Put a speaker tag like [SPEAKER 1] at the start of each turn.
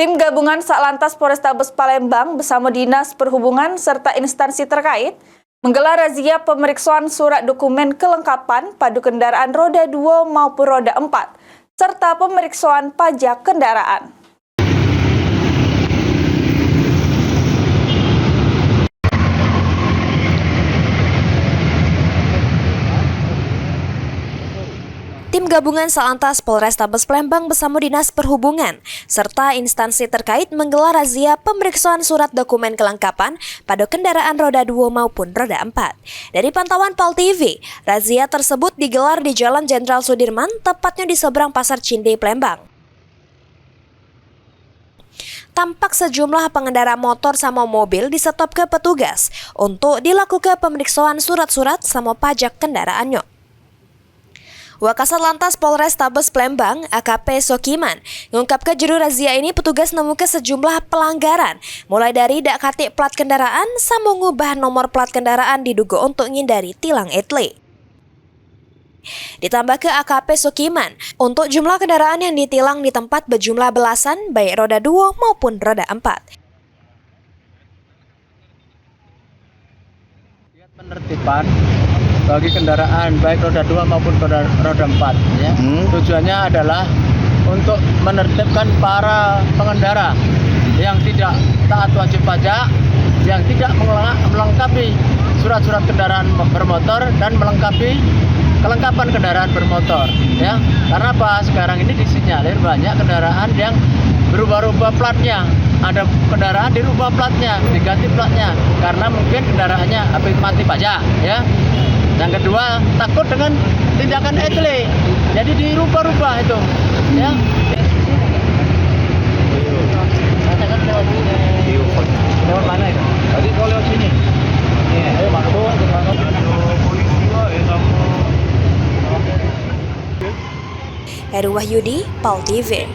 [SPEAKER 1] Tim gabungan Satlantas Polrestabes Palembang bersama Dinas Perhubungan serta instansi terkait menggelar razia pemeriksaan surat dokumen kelengkapan padu kendaraan roda 2 maupun roda 4, serta pemeriksaan pajak kendaraan.
[SPEAKER 2] Tim gabungan Satlantas Polrestabes Palembang bersama Dinas Perhubungan serta instansi terkait menggelar razia pemeriksaan surat dokumen kelengkapan pada kendaraan roda 2 maupun roda 4. Dari pantauan PAL TV, razia tersebut digelar di Jalan Jenderal Sudirman, tepatnya di seberang Pasar Cinde, Palembang. Tampak sejumlah pengendara motor sama mobil disetop ke petugas untuk dilakukan pemeriksaan surat-surat sama pajak kendaraannya. Wakasat Lantas Polrestabes Palembang, AKP Sokiman, mengungkapkan juru razia ini petugas nemukan sejumlah pelanggaran, mulai dari dak katik plat kendaraan sama mengubah nomor plat kendaraan diduga untuk menghindari tilang etle. Ditambah ke AKP Sokiman, untuk jumlah kendaraan yang ditilang di tempat berjumlah belasan, baik roda 2 maupun roda 4.
[SPEAKER 3] Penertiban bagi kendaraan baik roda 2 maupun roda 4 ya. Tujuannya adalah untuk menertibkan para pengendara yang tidak taat wajib pajak, yang tidak melengkapi surat-surat kendaraan bermotor dan melengkapi kelengkapan kendaraan bermotor ya. Karena apa? Sekarang ini disinyalir banyak kendaraan yang berubah-ubah platnya. Ada kendaraan dirubah platnya, diganti platnya karena mungkin kendaraannya habis mati pajak ya. Yang kedua, takut dengan tindakan etle, jadi dirubah-rubah itu ya. Lewat mana itu? Tadi kalau lewat sini. Ayo masuk.
[SPEAKER 2] Heru Wahyudi, PAL TV.